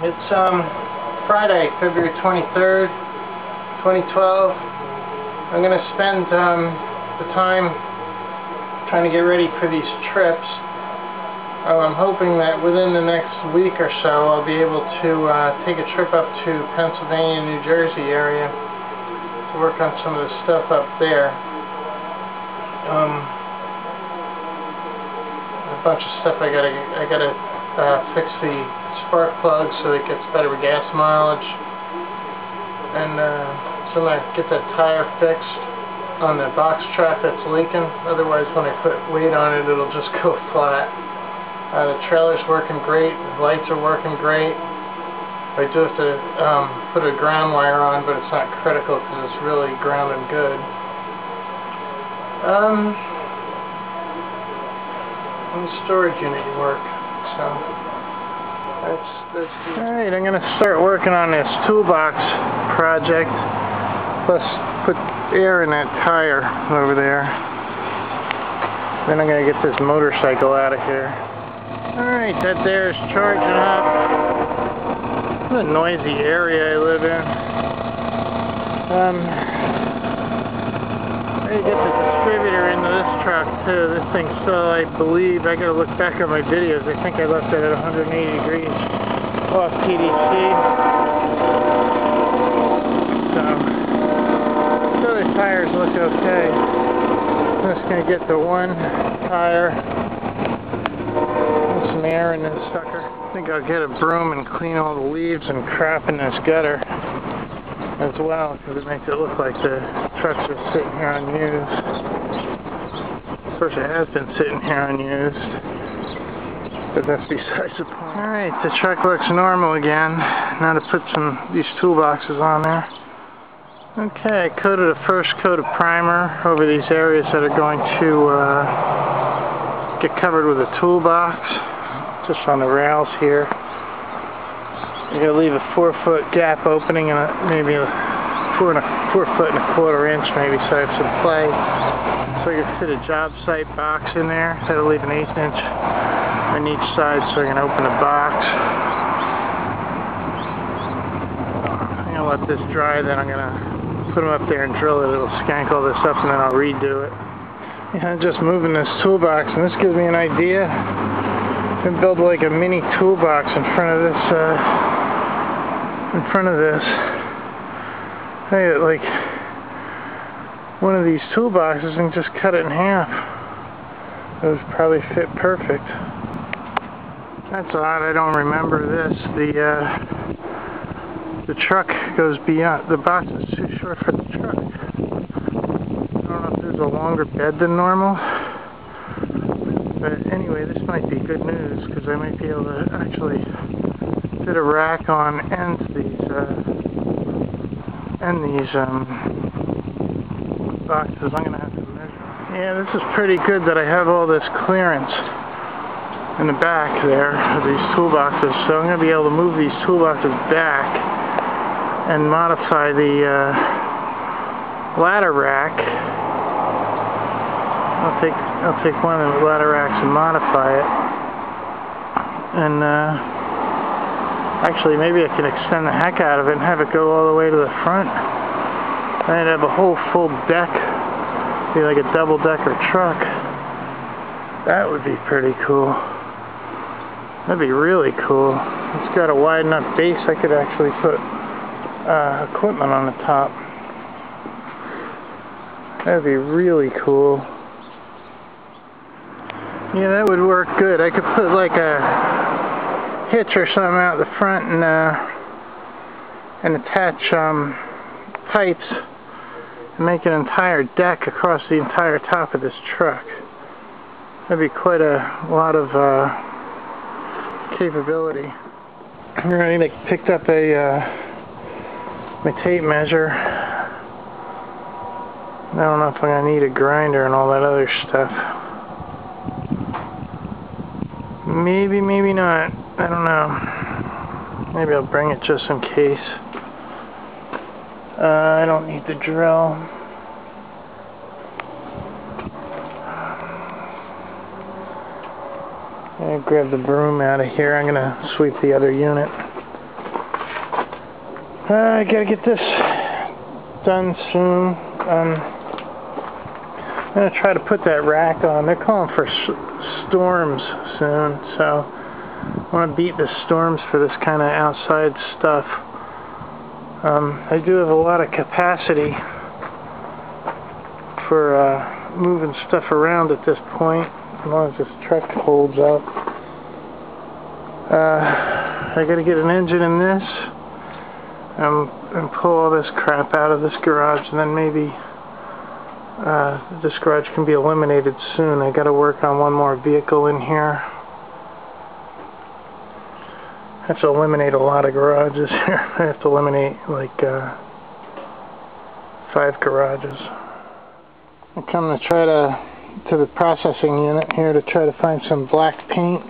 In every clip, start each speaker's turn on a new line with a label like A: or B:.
A: It's Friday, February 23rd, 2012. I'm going to spend the time trying to get ready for these trips. I'm hoping that within the next week or so I'll be able to take a trip up to Pennsylvania, New Jersey area to work on some of the stuff up there. A bunch of stuff I gotta fix the spark plug so it gets better gas mileage, and so I get that tire fixed on the box truck that's leaking. Otherwise, when I put weight on it, it'll just go flat. The trailer's working great. The lights are working great. I do have to put a ground wire on, but it's not critical because it's really grounded good. And the storage unit work. So that's alright. I'm gonna start working on this toolbox project. Plus, put air in that tire over there. Then I'm gonna get this motorcycle out of here. Alright, that there is charging up. It's a noisy area I live in. I gotta get the distributor into this truck too. This thing, so I believe, I gotta look back at my videos. I think I left it at 180 degrees off TDC. So the tires look okay. I'm just gonna get the one tire. Some air in this sucker. I think I'll get a broom and clean all the leaves and crap in this gutter as well, because it makes it look like the truck's just sitting here unused. Of course, it has been sitting here unused, but that's besides the point. Alright, the truck looks normal again. Now to put these toolboxes on there. Okay, I coated a first coat of primer over these areas that are going to get covered with a toolbox. Just on the rails here. You're going to leave a 4-foot gap opening and maybe a 4 foot and a quarter inch maybe, so I have some play. So I can fit a job site box in there. That'll leave an 1/8 inch on each side so I can open the box. I'm going to let this dry, then I'm going to put them up there and drill it. It'll skank all this up and then I'll redo it. Yeah, I'm just moving this toolbox, and this gives me an idea. I can build like a mini toolbox in front of this. Hey, like one of these toolboxes, and just cut it in half. It would probably fit perfect. That's odd. I don't remember this. The truck goes beyond. The box is too short for the truck. I don't know if there's a longer bed than normal. But anyway, this might be good news, because I might be able to actually fit a rack on and these boxes. I'm going to have to measure. Yeah, this is pretty good that I have all this clearance in the back there of these toolboxes. So I'm going to be able to move these toolboxes back and modify the ladder rack. I'll take one of the ladder racks and modify it, and actually maybe I can extend the heck out of it and have it go all the way to the front. I'd have a whole full deck, be like a double-decker truck. That would be pretty cool. That'd be really cool. It's got a wide enough base I could actually put equipment on the top. That'd be really cool. Yeah, that would work good. I could put like a hitch or something out the front and attach pipes and make an entire deck across the entire top of this truck. That'd be quite a lot of capability. Alright, I picked up my tape measure. I don't know if I'm going to need a grinder and all that other stuff. Maybe, maybe not. I don't know. Maybe I'll bring it just in case. I don't need the drill. I'm going to grab the broom out of here. I'm going to sweep the other unit. I gotta get this done soon. I'm gonna try to put that rack on. They're calling for storms soon, so I want to beat the storms for this kind of outside stuff. I do have a lot of capacity for moving stuff around at this point, as long as this truck holds up. I gotta get an engine in this and pull all this crap out of this garage, and then maybe this garage can be eliminated soon. I gotta work on one more vehicle in here. I have to eliminate a lot of garages here. I have to eliminate like 5 garages. I'm coming to try to the processing unit here to try to find some black paint,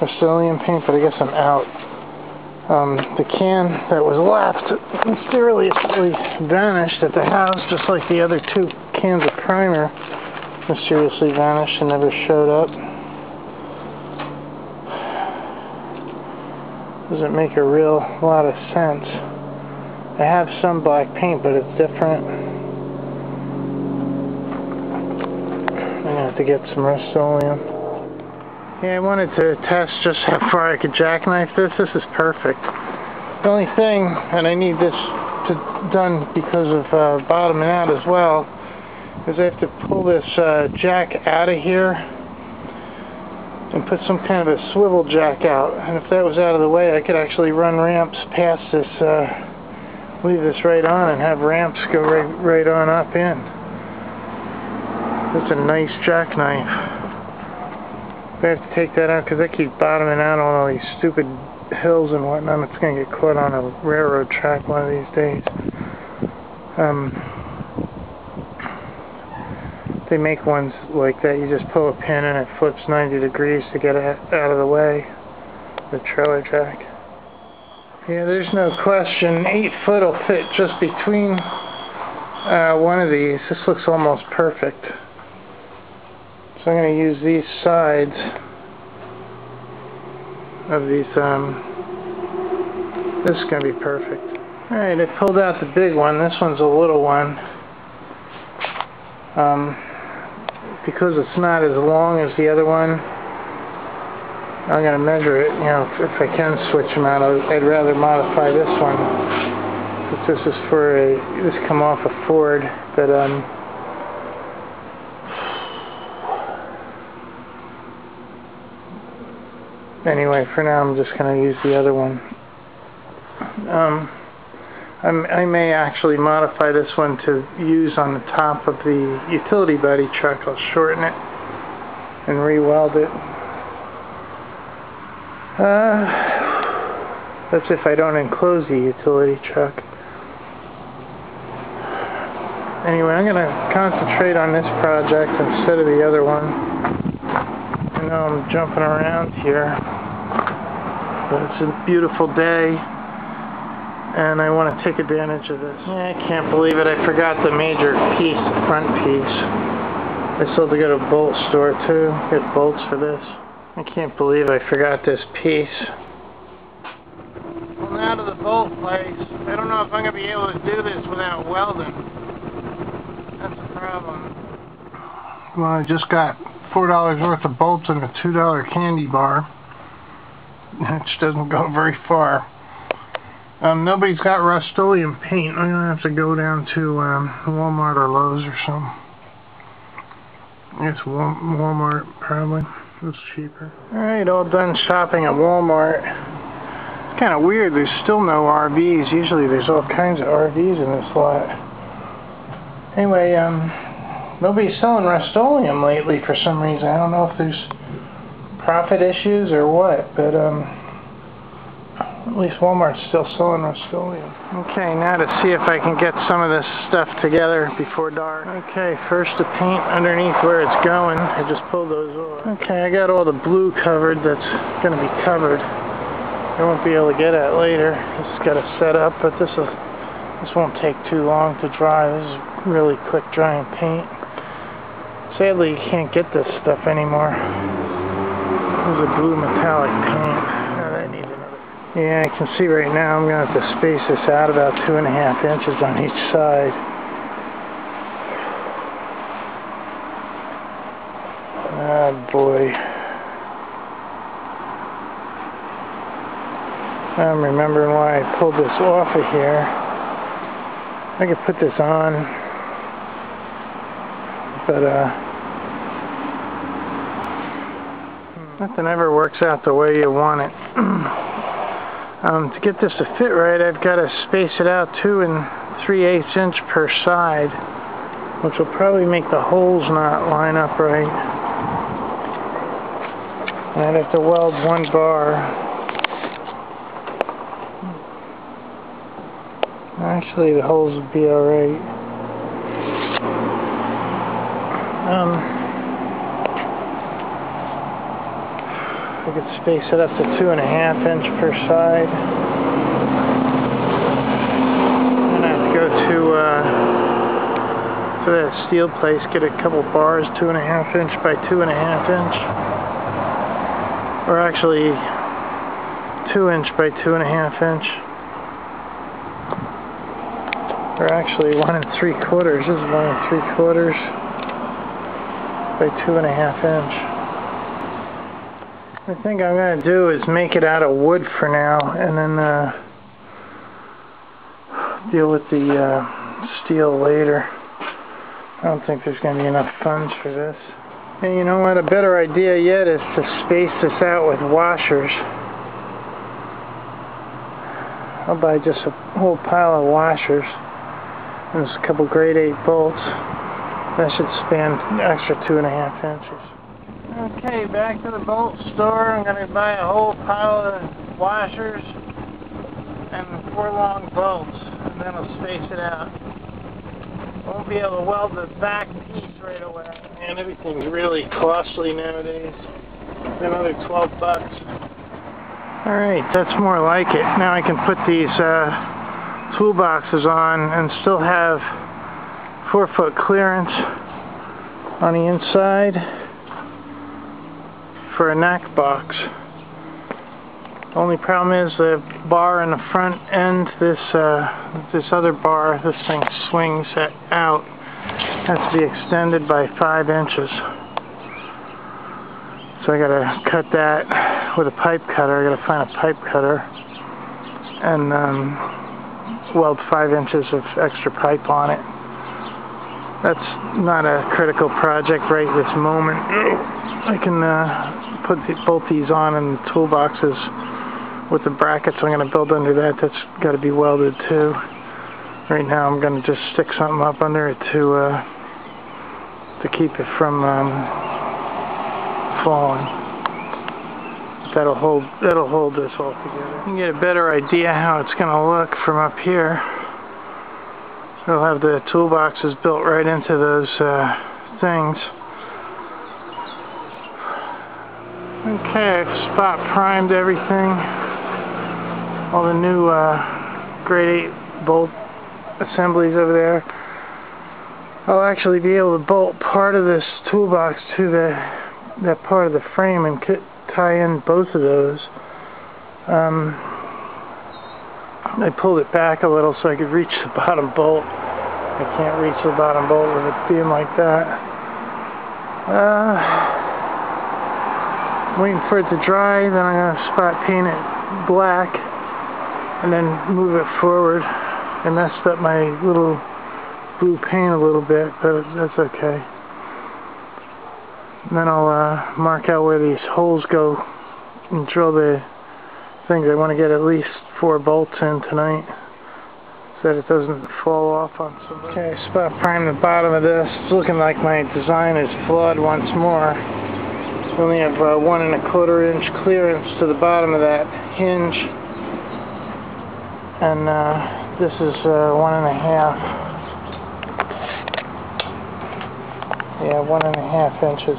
A: Rust-Oleum paint, but I guess I'm out. The can that was left mysteriously vanished at the house, just like the other 2 cans of primer mysteriously vanished and never showed up. Doesn't make a real lot of sense. I have some black paint, but it's different. I'm gonna have to get some Rust-Oleum. Yeah, I wanted to test just how far I could jackknife this. This is perfect. The only thing, and I need this done because of bottoming out as well, is I have to pull this jack out of here and put some kind of a swivel jack out. And if that was out of the way, I could actually run ramps past this, leave this right on and have ramps go right on up in. That's a nice jackknife. I have to take that out because I keep bottoming out on all these stupid hills and whatnot. It's going to get caught on a railroad track one of these days. They make ones like that. You just pull a pin and it flips 90 degrees to get it out of the way. The trailer jack. Yeah, there's no question. 8 foot will fit just between one of these. This looks almost perfect. So I'm going to use these sides of these. This is going to be perfect. Alright, I pulled out the big one. This one's a little one. Because it's not as long as the other one, I'm going to measure it. You know, if I can switch them out, I'd rather modify this one. But this is for this come off a Ford, but anyway, for now I'm just going to use the other one. I may actually modify this one to use on the top of the utility body truck. I'll shorten it and re-weld it. That's if I don't enclose the utility truck. Anyway, I'm going to concentrate on this project instead of the other one. I know I'm jumping around here, but it's a beautiful day. And I want to take advantage of this. Yeah, I can't believe it. I forgot the major piece, the front piece. I still have to go to a bolt store too, get bolts for this. I can't believe I forgot this piece. Well, now to the bolt place. I don't know if I'm going to be able to do this without welding. That's the problem. Well, I just got $4 worth of bolts and a $2 candy bar, which doesn't go very far. Nobody's got Rust-Oleum paint. I'm going to have to go down to Walmart or Lowe's or something. I guess Walmart probably. It's cheaper. Alright, all done shopping at Walmart. It's kind of weird. There's still no RVs. Usually there's all kinds of RVs in this lot. Anyway, nobody's selling Rust-Oleum lately for some reason. I don't know if there's profit issues or what, but at least Walmart's still selling Rust-Oleum. Okay, now to see if I can get some of this stuff together before dark. Okay, first the paint underneath where it's going. I just pulled those off. Okay, I got all the blue covered that's going to be covered. I won't be able to get at later. Just got to set up, but this won't take too long to dry. This is really quick drying paint. Sadly, you can't get this stuff anymore. This is a blue metallic paint. Yeah, I can see right now I'm going to have to space this out about 2.5 inches on each side. Oh boy. I'm remembering why I pulled this off of here. I could put this on, but nothing ever works out the way you want it. To get this to fit right, I've got to space it out 2 3/8 inch per side, which will probably make the holes not line up right. And I'd have to weld 1 bar. Actually, the holes would be alright. I could space it up to 2.5 inch per side. Then I have to go to that steel place, get a couple bars, 2.5 inch by 2.5 inch. Or actually, 2 inch by 2.5 inch. Or actually 1 3/4. This is 1 3/4 by 2.5 inch. I think I'm going to do is make it out of wood for now, and then deal with the steel later. I don't think there's going to be enough funds for this. And you know what? A better idea yet is to space this out with washers. I'll buy just a whole pile of washers. And there's a couple grade 8 bolts. That should span an extra 2.5 inches. Okay, back to the bolt store. I'm going to buy a whole pile of washers and 4 long bolts, and then I'll space it out. Won't be able to weld the back piece right away. And everything's really costly nowadays. Another 12 bucks. Alright, that's more like it. Now I can put these toolboxes on and still have 4-foot clearance on the inside for a knack box. Only problem is the bar in the front end, this other bar, this thing swings out, has to be extended by 5 inches. So I gotta cut that with a pipe cutter. I gotta find a pipe cutter and weld 5 inches of extra pipe on it. That's not a critical project right this moment. I can put both these on in the toolboxes with the brackets I'm going to build under that. That's got to be welded too. Right now I'm going to just stick something up under it to keep it from falling. That'll hold this all together. You can get a better idea how it's going to look from up here. We'll have the toolboxes built right into those things. Okay, I've spot primed everything. All the new grade 8 bolt assemblies over there. I'll actually be able to bolt part of this toolbox to that part of the frame and tie in both of those. I pulled it back a little so I could reach the bottom bolt. I can't reach the bottom bolt with it being like that. Waiting for it to dry, then I'm going to spot paint it black and then move it forward. I messed up my little blue paint a little bit, but that's okay. And then I'll mark out where these holes go and drill the things. I want to get at least 4 bolts in tonight so that it doesn't fall off on somebody. Okay, spot prime the bottom of this. It's looking like my design is flawed once more. We only have 1 1/4 inch clearance to the bottom of that hinge, and this is 1 1/2. Yeah, 1 1/2 inches.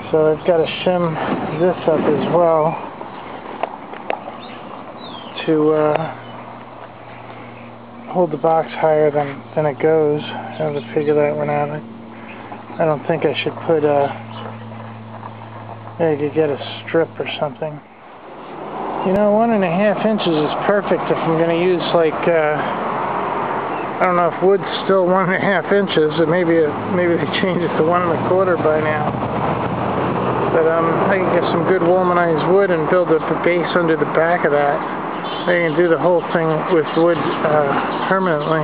A: So I've got to shim this up as well to hold the box higher than it goes. I have to figure that one out. I don't think I should put maybe I could get a strip or something. You know, 1.5 inches is perfect if I'm going to use like, I don't know if wood's still 1.5 inches, or maybe they changed it to 1.25 by now. But I can get some good womanized wood and build up a base under the back of that. I can do the whole thing with wood permanently.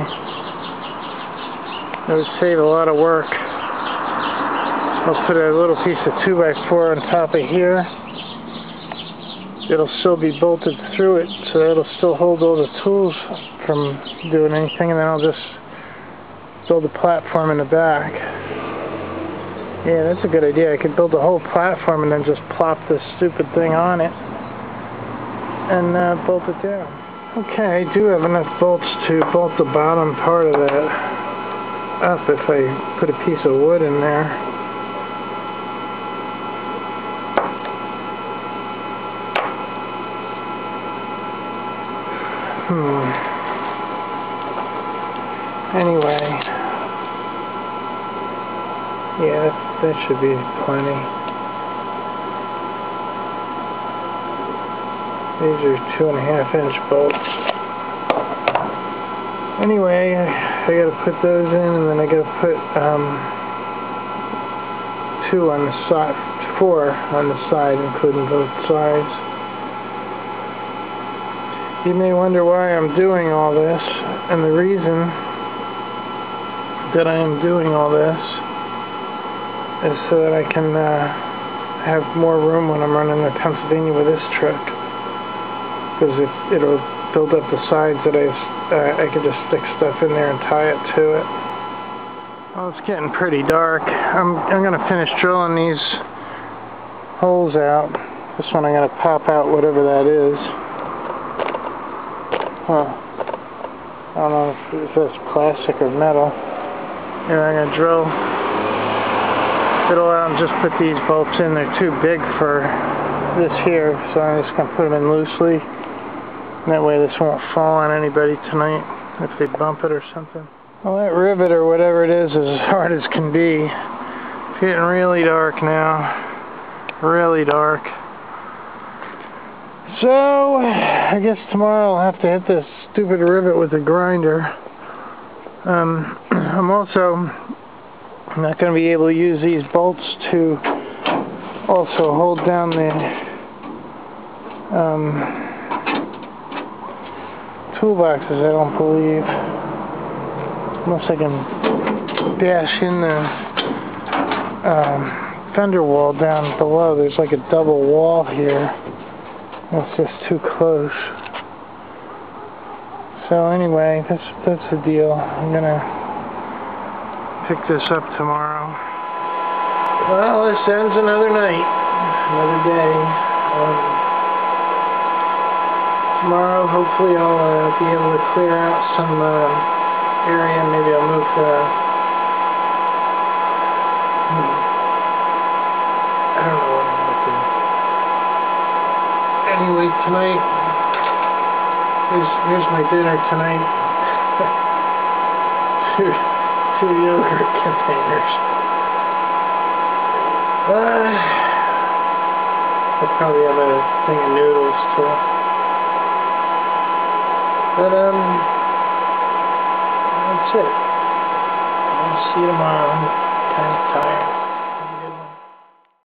A: It would save a lot of work. I'll put a little piece of 2x4 on top of here. It'll still be bolted through it, so it'll still hold all the tools from doing anything, and then I'll just build a platform in the back. Yeah, that's a good idea. I could build a whole platform and then just plop this stupid thing on it and bolt it down. Okay, I do have enough bolts to bolt the bottom part of that up if I put a piece of wood in there. Anyway, yeah, that should be plenty. These are 2.5-inch bolts. Anyway, I gotta put those in, and then I gotta put 2 on the side, 4 on the side, including both sides. You may wonder why I'm doing all this, and the reason that I am doing all this is so that I can have more room when I'm running to Pennsylvania with this truck, because it'll build up the sides that I can just stick stuff in there and tie it to it. Well, it's getting pretty dark. I'm gonna finish drilling these holes out. This one I'm gonna pop out whatever that is. Huh. I don't know if that's plastic or metal. Here, I'm going to drill it all out and just put these bolts in. They're too big for this here, so I'm just going to put them in loosely. And that way this won't fall on anybody tonight if they bump it or something. Well, that rivet or whatever it is as hard as can be. It's getting really dark now. Really dark. So, I guess tomorrow I'll have to hit this stupid rivet with a grinder. I'm also not going to be able to use these bolts to also hold down the toolboxes, I don't believe. Unless I can bash in the fender wall down below. There's like a double wall here. It's just too close. So anyway, that's the deal. I'm gonna pick this up tomorrow. Well, this ends another night, another day. Tomorrow, hopefully, I'll be able to clear out some area. Maybe I'll move. I don't know what I'm gonna do. Anyway, tonight, here's my dinner tonight. two yogurt containers. I'll probably have a thing of noodles too. But that's it. I'll see you tomorrow. I'm kind of tired.